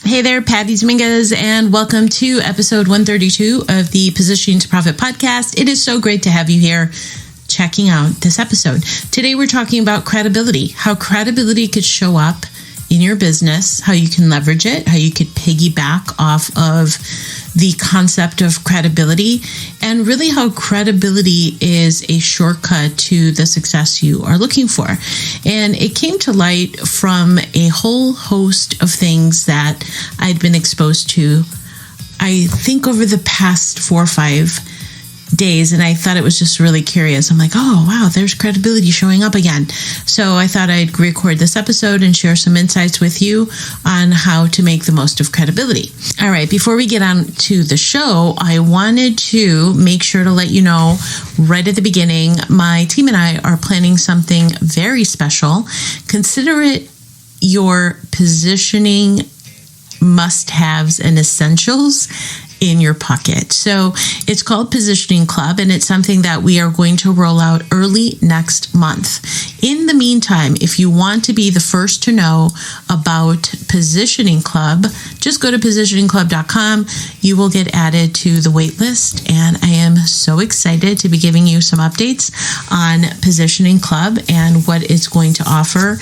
Hey there, Patty Dominguez, and welcome to episode 132 of the Positioning to Profit podcast. It is so great to have you here checking out this episode. Today we're talking about credibility, how credibility could show up in your business, how you can leverage it, how you could piggyback off of the concept of credibility, and really how credibility is a shortcut to the success you are looking for. And it came to light from a whole host of things that I'd been exposed to, I think over the past 4 or 5 days, and I thought it was just really curious. I'm like, oh wow, there's credibility showing up again. So I thought I'd record this episode and share some insights with you on how to make the most of credibility. All right, before we get on to the show, I wanted to make sure to let you know right at the beginning, my team and I are planning something very special. Consider it your positioning must-haves and essentials in your pocket. So it's called Positioning Club, and it's something that we are going to roll out early next month. In the meantime, if you want to be the first to know about Positioning Club, just go to positioningclub.com. You will get added to the waitlist, and I am so excited to be giving you some updates on Positioning Club and what it's going to offer.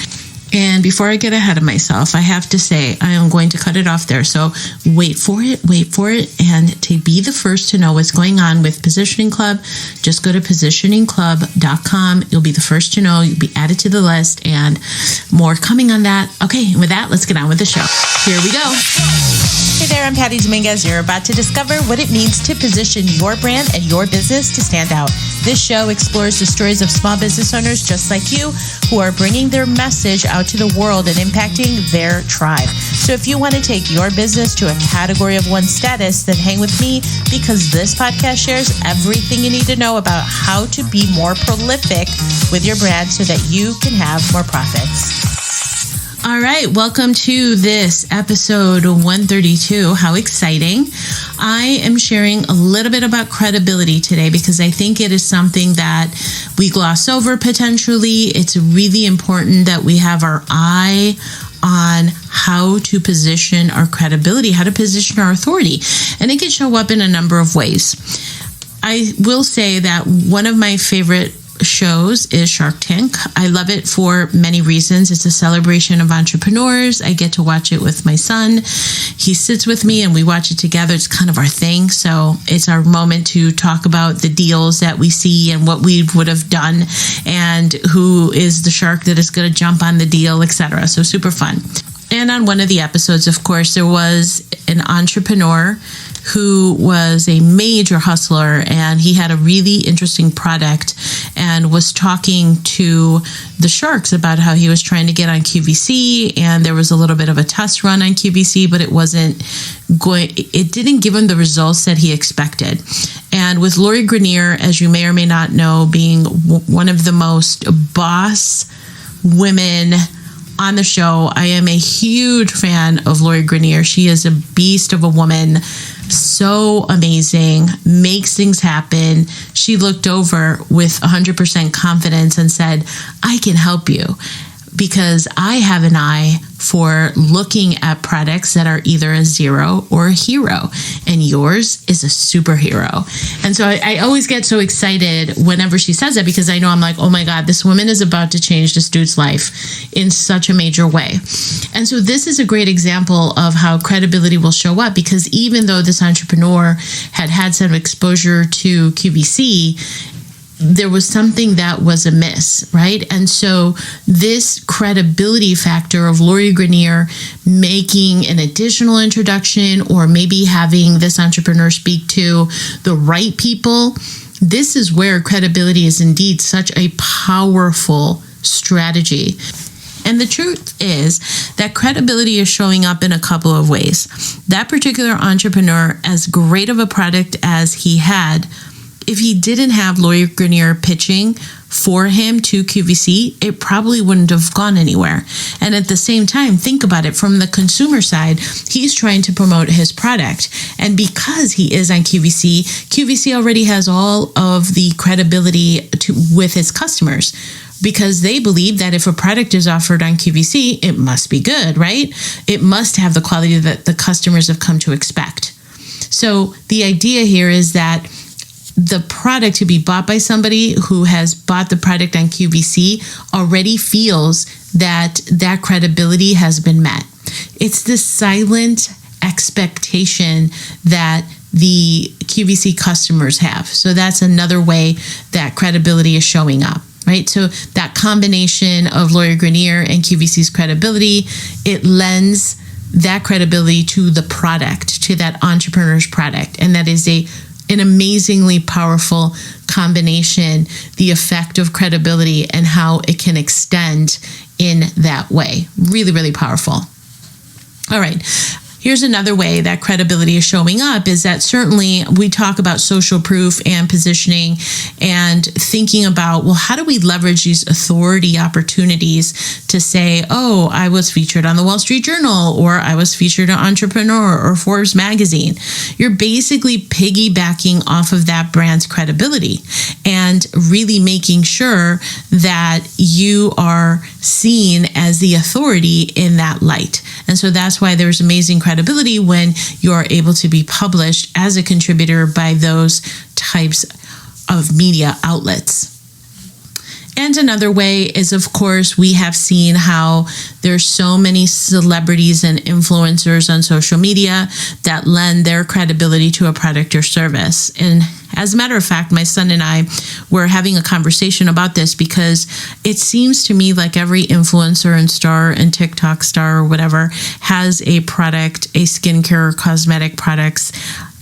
And before I get ahead of myself, I have to say I am going to cut it off there. So wait for it. And to be the first to know what's going on with Positioning Club, just go to positioningclub.com. You'll be the first to know. You'll be added to the list, and more coming on that. Okay, and with that, let's get on with the show. Here we go. Hey there, I'm Patty Dominguez. You're about to discover what it means to position your brand and your business to stand out. This show explores the stories of small business owners just like you who are bringing their message out to the world and impacting their tribe. So if you want to take your business to a category of one status, then hang with me, because this podcast shares everything you need to know about how to be more prolific with your brand so that you can have more profits. All right, welcome to this episode 132. How exciting. I am sharing a little bit about credibility today because I think it is something that we gloss over potentially. It's really important that we have our eye on how to position our credibility, how to position our authority. And it can show up in a number of ways. I will say that one of my favorite shows is Shark Tank. I love it for many reasons. It's a celebration of entrepreneurs. I get to watch it with my son. He sits with me and we watch it together. It's kind of our thing. So it's our moment to talk about the deals that we see and what we would have done and who is the shark that is going to jump on the deal, etc. So super fun. And on one of the episodes, of course, there was an entrepreneur who was a major hustler, and he had a really interesting product and was talking to the sharks about how he was trying to get on QVC, and there was a little bit of a test run on QVC, but it didn't give him the results that he expected. And with Lori Greiner, as you may or may not know, being one of the most boss women on the show, I am a huge fan of Lori Greiner. She is a beast of a woman, so amazing, makes things happen. She looked over with 100% confidence and said, I can help you because I have an eye for looking at products that are either a zero or a hero, and yours is a superhero. And so I always get so excited whenever she says that, because I know I'm like, oh my God, this woman is about to change this dude's life in such a major way. And so this is a great example of how credibility will show up, because even though this entrepreneur had some exposure to QVC, there was something that was amiss, right? And so this credibility factor of Lori Greiner making an additional introduction, or maybe having this entrepreneur speak to the right people, this is where credibility is indeed such a powerful strategy. And the truth is that credibility is showing up in a couple of ways. That particular entrepreneur, as great of a product as he had, if he didn't have Lori Greiner pitching for him to QVC, it probably wouldn't have gone anywhere. And at the same time, think about it from the consumer side, he's trying to promote his product. And because he is on QVC, QVC already has all of the credibility with his customers, because they believe that if a product is offered on QVC, it must be good, right? It must have the quality that the customers have come to expect. So the idea here is that the product to be bought by somebody who has bought the product on QVC already feels that that credibility has been met. It's this silent expectation that the QVC customers have. So that's another way that credibility is showing up, right? So that combination of Lawyer Grenier and QVC's credibility, it lends that credibility to the product, to that entrepreneur's product. And that is an amazingly powerful combination, the effect of credibility and how it can extend in that way. Really, really powerful. All right. Here's another way that credibility is showing up is that certainly we talk about social proof and positioning and thinking about, well, how do we leverage these authority opportunities to say, oh, I was featured on the Wall Street Journal, or I was featured on Entrepreneur or Forbes magazine. You're basically piggybacking off of that brand's credibility and really making sure that you are seen as the authority in that light. And so that's why there's amazing credibility when you're able to be published as a contributor by those types of media outlets. And another way is, of course, we have seen how there's so many celebrities and influencers on social media that lend their credibility to a product or service. And as a matter of fact, my son and I were having a conversation about this because it seems to me like every influencer and star and TikTok star or whatever has a product, a skincare or cosmetic products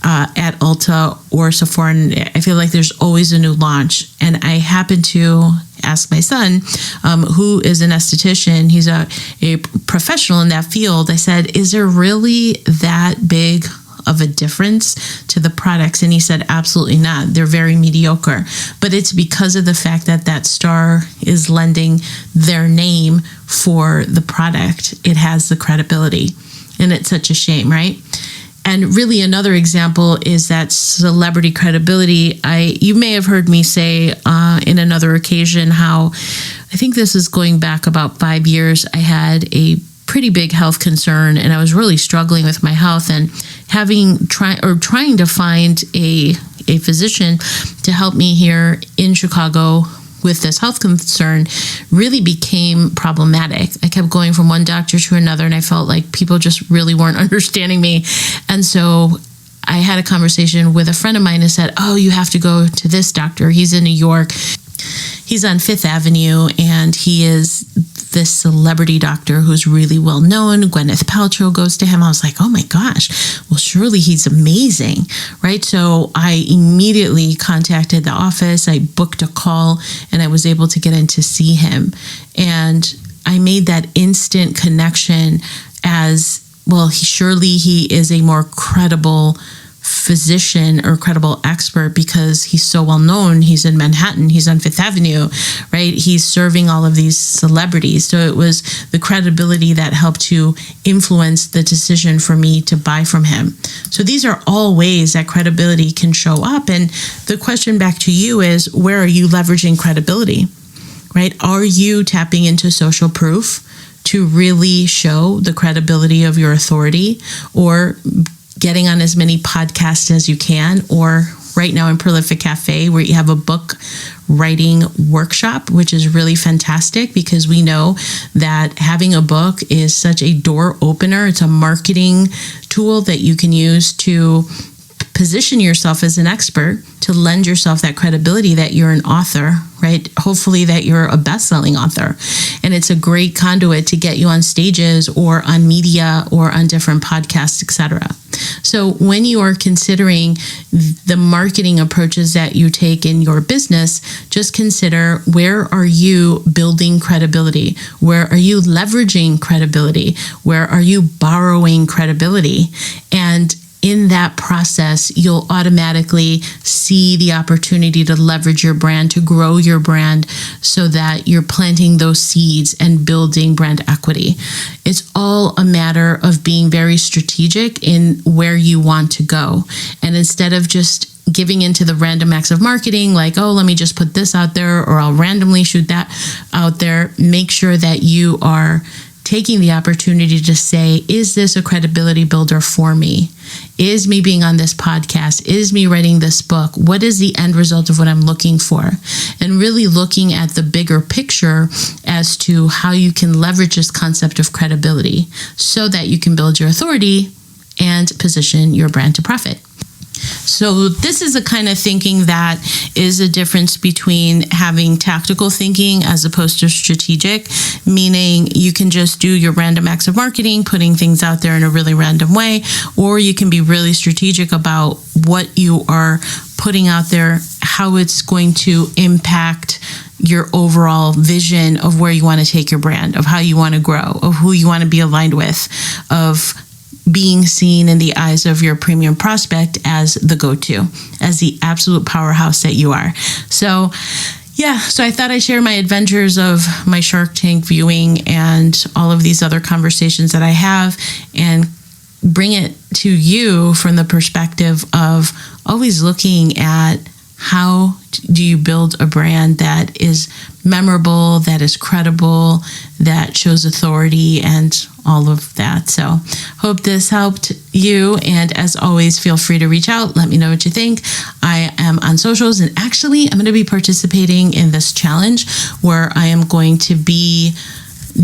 at Ulta or Sephora. And I feel like there's always a new launch. And I happen to ask my son, who is an esthetician, he's a professional in that field. I said, is there really that big of a difference to the products? And he said, absolutely not. They're very mediocre. But it's because of the fact that that star is lending their name for the product. It has the credibility. And it's such a shame, right? And really another example is that celebrity credibility. You may have heard me say in another occasion how, I think this is going back about 5 years, I had a pretty big health concern and I was really struggling with my health, and trying to find a physician to help me here in Chicago with this health concern really became problematic. I kept going from one doctor to another, and I felt like people just really weren't understanding me. And so I had a conversation with a friend of mine and said, oh, you have to go to this doctor. He's in New York. He's on Fifth Avenue, and he is this celebrity doctor who's really well known. Gwyneth Paltrow goes to him. I was like, oh my gosh, well, surely he's amazing, right? So I immediately contacted the office. I booked a call, and I was able to get in to see him. And I made that instant connection as, well, he is a more credible physician or credible expert because he's so well known. He's in Manhattan. He's on Fifth Avenue, right? He's serving all of these celebrities. So it was the credibility that helped to influence the decision for me to buy from him. So these are all ways that credibility can show up. And the question back to you is, where are you leveraging credibility, right? Are you tapping into social proof to really show the credibility of your authority, or getting on as many podcasts as you can, or right now in Prolific Cafe, where you have a book writing workshop, which is really fantastic because we know that having a book is such a door opener. It's a marketing tool that you can use to position yourself as an expert, to lend yourself that credibility that you're an author, right? Hopefully that you're a best-selling author. And it's a great conduit to get you on stages or on media or on different podcasts, etc. So when you are considering the marketing approaches that you take in your business, just consider, where are you building credibility? Where are you leveraging credibility? Where are you borrowing credibility? And in that process, you'll automatically see the opportunity to leverage your brand, to grow your brand, so that you're planting those seeds and building brand equity. It's all a matter of being very strategic in where you want to go. And instead of just giving into the random acts of marketing, like, oh, let me just put this out there, or I'll randomly shoot that out there, make sure that you are taking the opportunity to say, is this a credibility builder for me? Is me being on this podcast? Is me writing this book? What is the end result of what I'm looking for? And really looking at the bigger picture as to how you can leverage this concept of credibility so that you can build your authority and position your brand to profit. So this is the kind of thinking that is a difference between having tactical thinking as opposed to strategic, meaning you can just do your random acts of marketing, putting things out there in a really random way, or you can be really strategic about what you are putting out there, how it's going to impact your overall vision of where you want to take your brand, of how you want to grow, of who you want to be aligned with, of being seen in the eyes of your premium prospect as the go-to, as the absolute powerhouse that you are. So I thought I'd share my adventures of my Shark Tank viewing and all of these other conversations that I have, and bring it to you from the perspective of always looking at how do you build a brand that is memorable, that is credible, that shows authority, and all of that. So hope this helped you. And as always, feel free to reach out. Let me know what you think. I am on socials, and actually I'm going to be participating in this challenge where I am going to be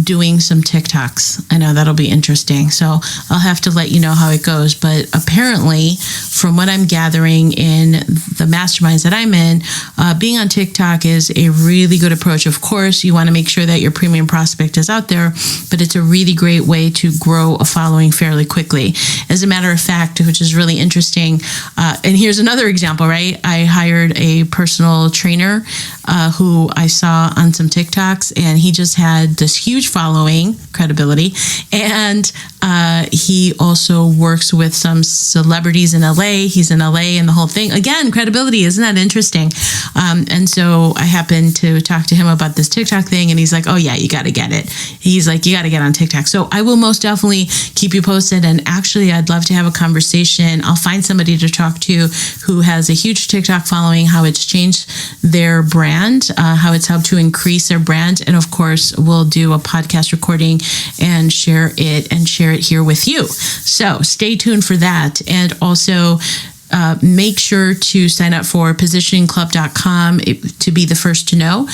doing some TikToks. I know that'll be interesting. So I'll have to let you know how it goes. But apparently, from what I'm gathering in the masterminds that I'm in, being on TikTok is a really good approach. Of course, you want to make sure that your premium prospect is out there, but it's a really great way to grow a following fairly quickly. As a matter of fact, which is really interesting, and here's another example, right? I hired a personal trainer who I saw on some TikToks, and he just had this huge following, credibility, and he also works with some celebrities in LA. He's in LA and the whole thing. Again, credibility, isn't that interesting? And so I happened to talk to him about this TikTok thing, and he's like, oh yeah, you got to get it. He's like, you got to get on TikTok. So I will most definitely keep you posted, and actually I'd love to have a conversation. I'll find somebody to talk to who has a huge TikTok following, how it's changed their brand, how it's helped to increase their brand, and of course we'll do a podcast recording and share it here with you. So stay tuned for that. And also make sure to sign up for positioningclub.com to be the first to know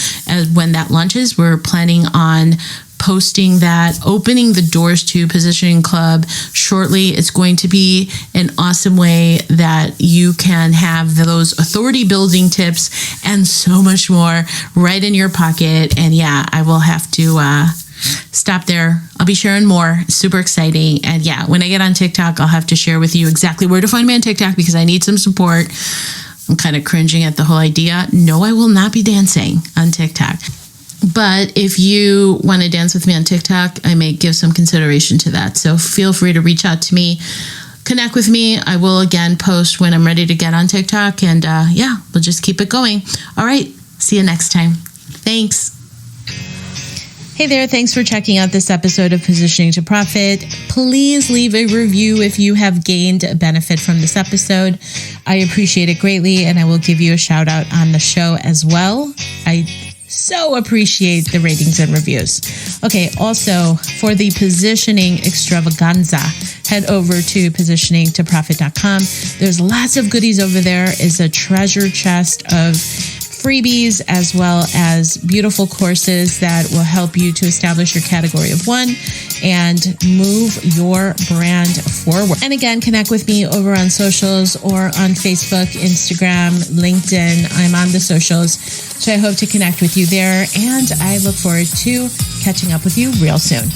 when that launches. We're planning on posting that, opening the doors to Positioning Club shortly. It's going to be an awesome way that you can have those authority building tips and so much more right in your pocket. And yeah, I will have to stop there. I'll be sharing more. Super exciting. And yeah, when I get on TikTok, I'll have to share with you exactly where to find me on TikTok because I need some support. I'm kind of cringing at the whole idea. No, I will not be dancing on TikTok. But if you want to dance with me on TikTok, I may give some consideration to that. So feel free to reach out to me, connect with me. I will again post when I'm ready to get on TikTok. And we'll just keep it going. All right. See you next time. Thanks. Hey there, thanks for checking out this episode of Positioning to Profit. Please leave a review if you have gained a benefit from this episode. I appreciate it greatly, and I will give you a shout out on the show as well. I so appreciate the ratings and reviews. Okay, also for the positioning extravaganza, head over to positioningtoprofit.com. There's lots of goodies over there. It's a treasure chest of freebies as well as beautiful courses that will help you to establish your category of one and move your brand forward. And again, connect with me over on socials or on Facebook, Instagram, LinkedIn. I'm on the socials, so I hope to connect with you there, and I look forward to catching up with you real soon.